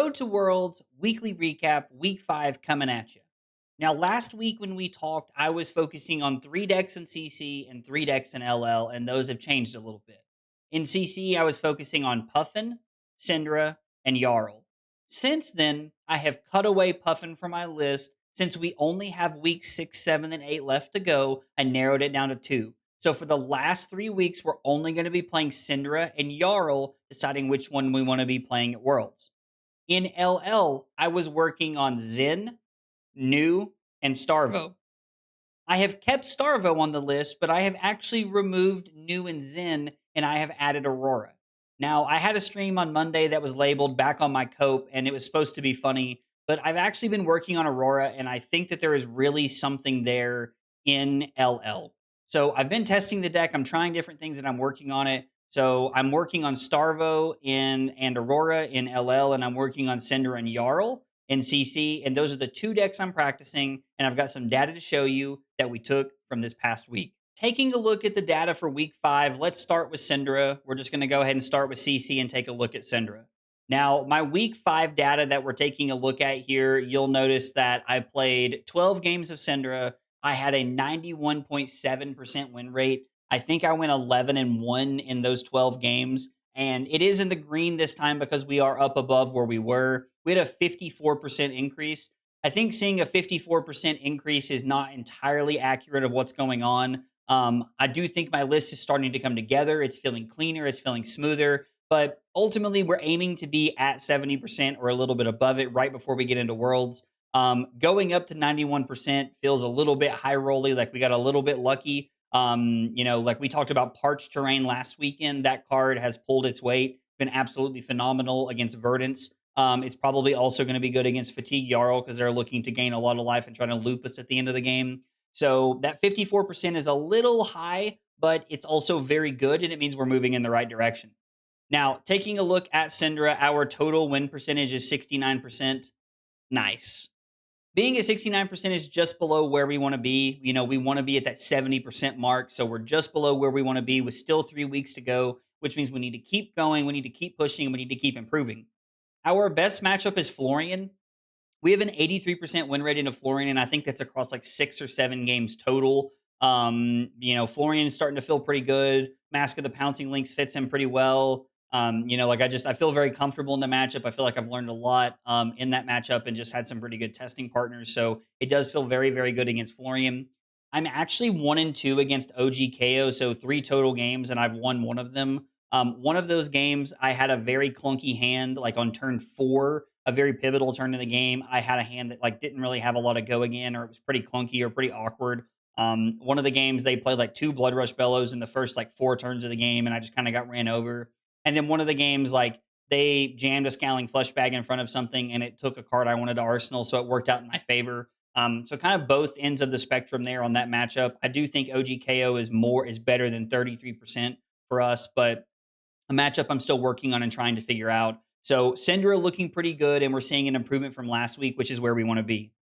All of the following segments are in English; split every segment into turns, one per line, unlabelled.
Road to Worlds weekly recap, week 5 coming at you. Now, last week when we talked, I was focusing on 3 decks in CC and 3 decks in LL, and those have changed a little bit. In CC, I was focusing on Puffin, Syndra, and Jarl. Since then, I have cut away Puffin from my list. Since we only have weeks 6, 7, and 8 left to go, I narrowed it down to 2. So for the last 3 weeks, we're only going to be playing Syndra and Jarl, deciding which one we want to be playing at Worlds. In LL, I was working on Zen, New, and Starvo. I have kept Starvo on the list, but I have actually removed New and Zen, and I have added Aurora. Now, I had a stream on Monday that was labeled Back on My Cope, and it was supposed to be funny, but I've actually been working on Aurora, and I think that there is really something there in LL. So I've been testing the deck. I'm trying different things, and I'm working on it. So I'm working on Starvo and Aurora in LL, and I'm working on Cinder and Jarl in CC. And those are the 2 decks I'm practicing. And I've got some data to show you that we took from this past week. Taking a look at the data for week 5, let's start with Syndra. We're just going to go ahead and start with CC and take a look at Syndra. Now, my week 5 data that we're taking a look at here, you'll notice that I played 12 games of Syndra. I had a 91.7% win rate. I think I went 11-1 in those 12 games. And it is in the green this time because we are up above where we were. We had a 54% increase. I think seeing a 54% increase is not entirely accurate of what's going on. I do think my list is starting to come together. It's feeling cleaner. It's feeling smoother. But ultimately, we're aiming to be at 70% or a little bit above it right before we get into Worlds. Going up to 91% feels a little bit high rolly, like we got a little bit lucky. Like we talked about Parched Terrain last weekend, that card has pulled its weight, been absolutely phenomenal against Verdance. It's probably also going to be good against Fatigue Jarl because they're looking to gain a lot of life and trying to loop us at the end of the game. So that 54% is a little high, but it's also very good, and it means we're moving in the right direction. Now, taking a look at Syndra, our total win percentage is 69%. Nice. Being at 69% is just below where we want to be. We want to be at that 70% mark. So we're just below where we want to be with still 3 weeks to go, which means we need to keep going. We need to keep pushing. And we need to keep improving. Our best matchup is Florian. We have an 83% win rate into Florian, and I think that's across like 6 or 7 games total. Florian is starting to feel pretty good. Mask of the Pouncing Lynx fits him pretty well. I feel very comfortable in the matchup. I feel like I've learned a lot in that matchup and just had some pretty good testing partners. So it does feel very, very good against Florian. I'm actually 1-2 against OG KO, so 3 total games, and I've won one of them. One of those games, I had a very clunky hand, like on turn 4, a very pivotal turn in the game. I had a hand that like didn't really have a lot of go again, or it was pretty clunky or pretty awkward. One of the games, they played like 2 Blood Rush Bellows in the first like 4 turns of the game, and I just kind of got ran over. And then one of the games, like they jammed a Scowling Flush Bag in front of something, and it took a card I wanted to Arsenal, so it worked out in my favor. So kind of both ends of the spectrum there on that matchup. I do think OGKO is better than 33% for us, but a matchup I'm still working on and trying to figure out. So Syndra looking pretty good, and we're seeing an improvement from last week, which is where we want to be.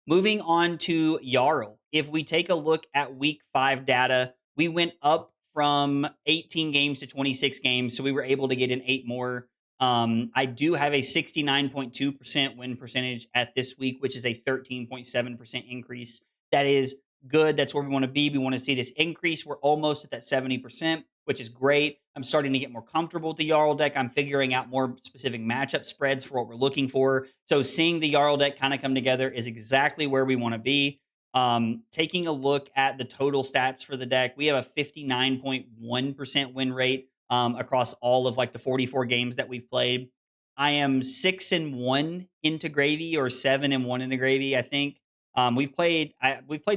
Moving on to Jarl. If we take a look at week 5 data, we went up from 18 games to 26 games, so we were able to get in 8 more. I do have a 69.2% win percentage at this week, which is a 13.7% increase. That is good. That's where we want to be. We want to see this increase. We're almost at that 70%, which is great. I'm starting to get more comfortable with the Jarl deck. I'm figuring out more specific matchup spreads for what we're looking for. So seeing the Jarl deck kind of come together is exactly where we want to be. Taking a look at the total stats for the deck, we have a 59.1% win rate across all of like the 44 games that we've played. I am 6-1 into Gravy, or 7-1 into Gravy, I think. We've played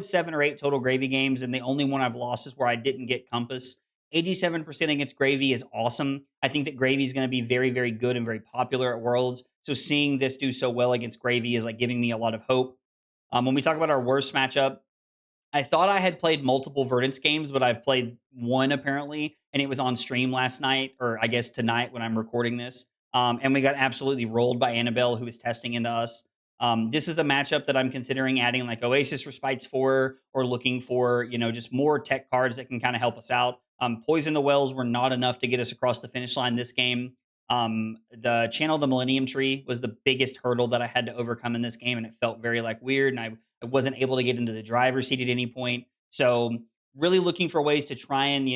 7 or 8 total Gravy games, and the only one I've lost is where I didn't get Compass. 87% against Gravy is awesome. I think that Gravy is going to be very, very good and very popular at Worlds. So seeing this do so well against Gravy is like giving me a lot of hope. When we talk about our worst matchup, I thought I had played multiple Verdance games, but I've played one apparently, and it was on stream last night, or I guess tonight when I'm recording this. And we got absolutely rolled by Annabelle, who was testing into us. This is a matchup that I'm considering adding like Oasis Respites for, or looking for, just more tech cards that can kind of help us out. Poison the Wells were not enough to get us across the finish line this game. The channel of the Millennium Tree was the biggest hurdle that I had to overcome in this game, and it felt very like weird, and I wasn't able to get into the driver's seat at any point. So really looking for ways to try and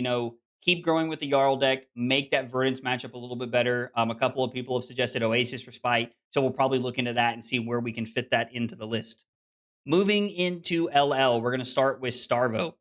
keep growing with the Jarl deck, make that Verdance matchup a little bit better. A couple of people have suggested Oasis for Spite, so we'll probably look into that and see where we can fit that into the list. Moving into LL, we're going to start with Starvo.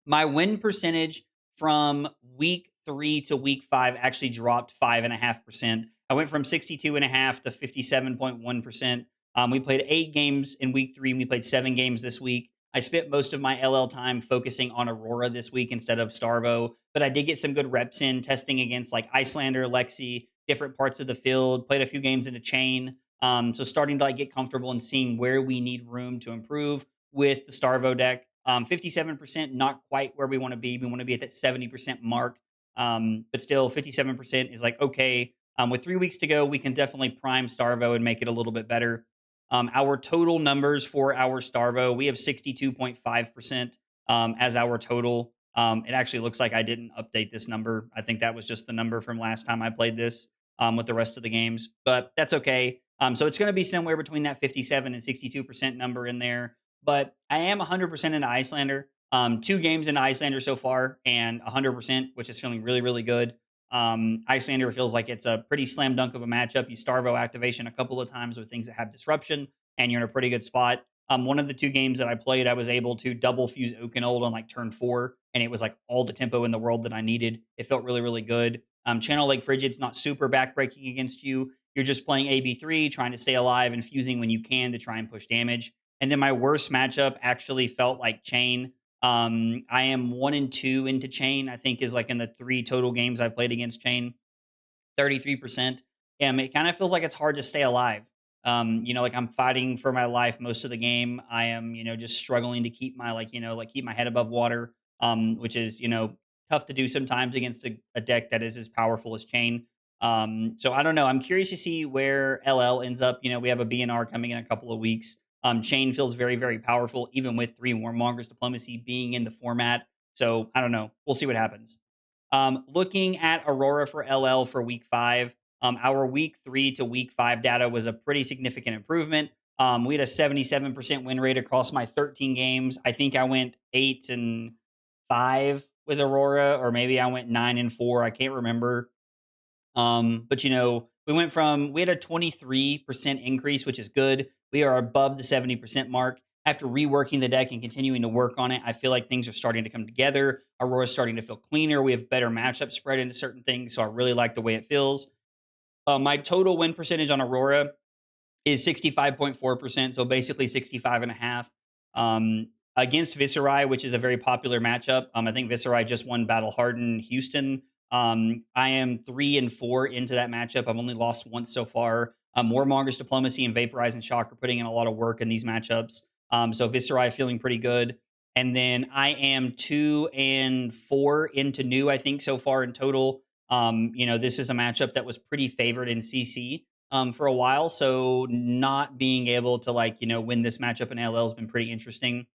My win percentage from week 3 to week 5 actually dropped 5.5%. I went from 62.5 to 57.1%. We played 8 games in week 3, and we played 7 games this week. I spent most of my LL time focusing on Aurora this week instead of Starvo, but I did get some good reps in testing against like Icelander, Lexi, different parts of the field, played a few games in a chain. So starting to like get comfortable and seeing where we need room to improve with the Starvo deck. 57%, not quite where we want to be. We want to be at that 70% mark. But still, 57% is like, okay, with 3 weeks to go, we can definitely prime Starvo and make it a little bit better. Our total numbers for our Starvo, we have 62.5% as our total. It actually looks like I didn't update this number. I think that was just the number from last time I played this with the rest of the games, but that's okay. So it's going to be somewhere between that 57 and 62% number in there. But I am 100% into Icelander. 2 games into Icelander so far, and 100%, which is feeling really, really good. Icelander feels like it's a pretty slam dunk of a matchup. You Starvo activation a couple of times with things that have disruption, and you're in a pretty good spot. One of the 2 games that I played, I was able to double fuse Oakenold on like turn 4, and it was like all the tempo in the world that I needed. It felt really, really good. Channel Lake Frigid's not super backbreaking against you. You're just playing AB3, trying to stay alive and fusing when you can to try and push damage. And then my worst matchup actually felt like Chain. I am 1-2 into Chain, I think is like in the 3 total games I've played against Chain, 33%. It kind of feels like it's hard to stay alive. Like I'm fighting for my life most of the game. I am, just struggling to keep my keep my head above water, which is, tough to do sometimes against a deck that is as powerful as Chain. So I don't know. I'm curious to see where LL ends up. We have a BNR coming in a couple of weeks. Chain feels very, very powerful, even with 3 Warmongers Diplomacy being in the format. So I don't know. We'll see what happens. Looking at Aurora for LL for week 5, our week 3 to week 5 data was a pretty significant improvement. We had a 77% win rate across my 13 games. I think I went 8-5 with Aurora, or maybe I went 9-4. I can't remember. But we had a 23% increase, which is good. We are above the 70% mark. After reworking the deck and continuing to work on it, I feel like things are starting to come together. Aurora's starting to feel cleaner. We have better matchup spread into certain things, so I really like the way it feels. My total win percentage on Aurora is 65.4%, so basically 65.5. Against Viserai, which is a very popular matchup. I think Viserai just won Battle Hardened Houston. I am 3-4 into that matchup. I've only lost once so far. Warmongers Diplomacy and Vaporize and Shock are putting in a lot of work in these matchups. So Viserai feeling pretty good. And then I am 2-4 into new, I think, so far in total. This is a matchup that was pretty favored in CC for a while. So not being able to win this matchup in LL has been pretty interesting.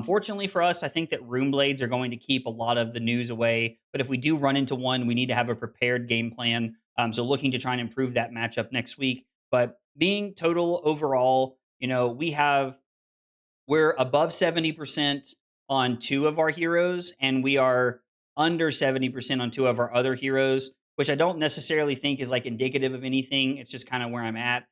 Fortunately for us, I think that Rune Blades are going to keep a lot of the news away. But if we do run into one, we need to have a prepared game plan. So looking to try and improve that matchup next week. But being total overall, we're above 70% on 2 of our heroes, and we are under 70% on 2 of our other heroes, which I don't necessarily think is indicative of anything. It's just kind of where I'm at.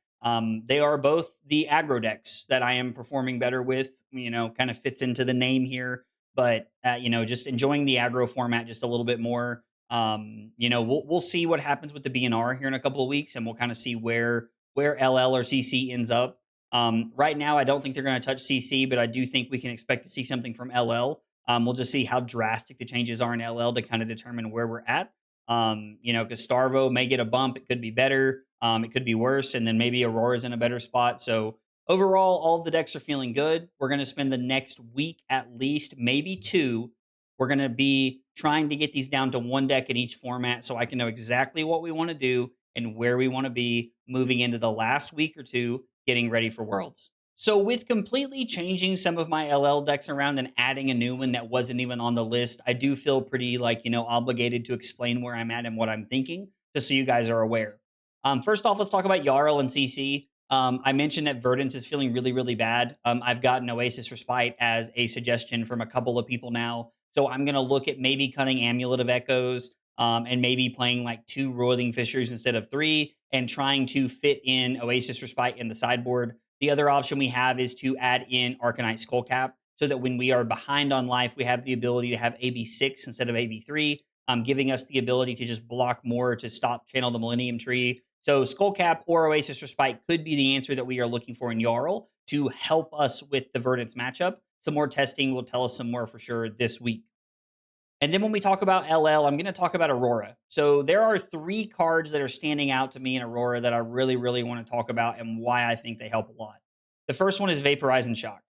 They are both the aggro decks that I am performing better with, kind of fits into the name here, but, just enjoying the aggro format just a little bit more. We'll see what happens with the BNR here in a couple of weeks, and we'll kind of see where LL or CC ends up. Right now, I don't think they're going to touch CC, but I do think we can expect to see something from LL. We'll just see how drastic the changes are in LL to kind of determine where we're at. Because Starvo may get a bump, it could be better, it could be worse, and then maybe Aurora's in a better spot. So overall, all of the decks are feeling good. We're going to spend the next week at least, maybe 2. We're going to be trying to get these down to 1 deck in each format so I can know exactly what we want to do and where we want to be moving into the last week or 2 getting ready for Worlds. So with completely changing some of my LL decks around and adding a new one that wasn't even on the list, I do feel pretty obligated to explain where I'm at and what I'm thinking. just so you guys are aware. First off, let's talk about Jarl and CC. I mentioned that Verdance is feeling really, really bad. I've gotten Oasis Respite as a suggestion from a couple of people now. So I'm going to look at maybe cutting Amulet of Echoes and maybe playing like two Roiling Fissures instead of three and trying to fit in Oasis Respite in the sideboard. The other option we have is to add in Arcanite Skullcap so that when we are behind on life, we have the ability to have AB6 instead of AB3, giving us the ability to just block more to stop Channel the Millennium Tree. So Skullcap or Oasis Respite could be the answer that we are looking for in Jarl to help us with the Verdance matchup. Some more testing will tell us some more for sure this week. And then when we talk about LL, I'm going to talk about Aurora. So there are three cards that are standing out to me in Aurora that I really, really want to talk about and why I think they help a lot. The first one is Vaporize and Shock.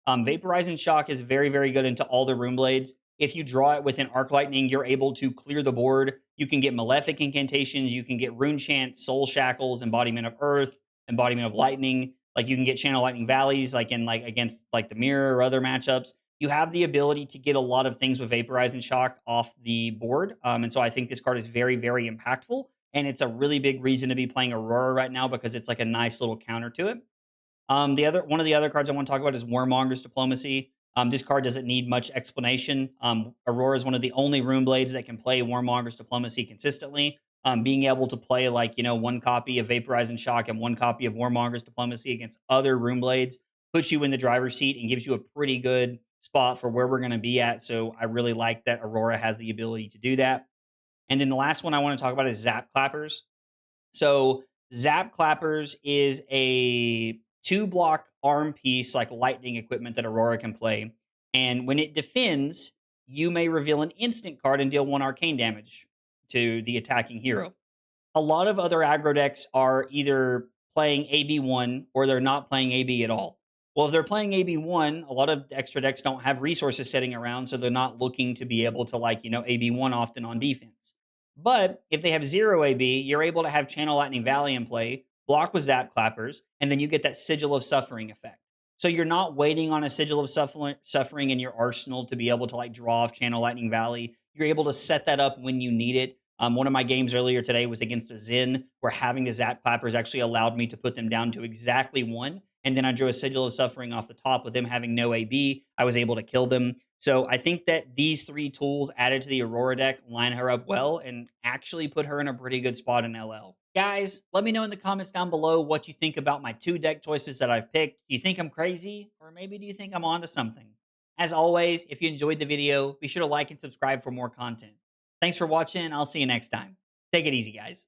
Vaporize and Shock is very, very good into all the Rune Blades. If you draw it with an Arc Lightning, you're able to clear the board. You can get Malefic Incantations. You can get Rune Chant, Soul Shackles, Embodiment of Earth, Embodiment of Lightning. Like you can get Channel Lightning Valleys, like in like against like the Mirror or other matchups. You have the ability to get a lot of things with Vaporize and Shock off the board. And so I think this card is very, very impactful. And it's a really big reason to be playing Aurora right now because it's like a nice little counter to it. The other one of the other cards I want to talk about is Warmonger's Diplomacy. This card doesn't need much explanation. Aurora is one of the only Rune Blades that can play Warmonger's Diplomacy consistently. Being able to play like one copy of Vaporize and Shock and one copy of Warmonger's Diplomacy against other Rune Blades puts you in the driver's seat and gives you a pretty good spot for where we're going to be at. So I really like that Aurora has the ability to do that. And then the last one I want to talk about is Zap Clappers. So Zap Clappers is a 2-block arm piece like lightning equipment that Aurora can play. And when it defends, you may reveal an instant card and deal 1 arcane damage to the attacking hero. A lot of other aggro decks are either playing AB1 or they're not playing AB at all. Well, if they're playing AB1, a lot of extra decks don't have resources sitting around, so they're not looking to be able to AB1 often on defense. But if they have 0 AB, you're able to have Channel Lightning Valley in play, block with Zap Clappers, and then you get that Sigil of Suffering effect. So you're not waiting on a Sigil of Suffering in your arsenal to be able to draw off Channel Lightning Valley. You're able to set that up when you need it. One of my games earlier today was against a Zin, where having the Zap Clappers actually allowed me to put them down to exactly 1. And then I drew a Sigil of Suffering off the top with them having no AB. I was able to kill them. So I think that these 3 tools added to the Aurora deck line her up well and actually put her in a pretty good spot in LL. Guys, let me know in the comments down below what you think about my 2 deck choices that I've picked. Do you think I'm crazy? Or maybe do you think I'm onto something? As always, if you enjoyed the video, be sure to like and subscribe for more content. Thanks for watching. I'll see you next time. Take it easy, guys.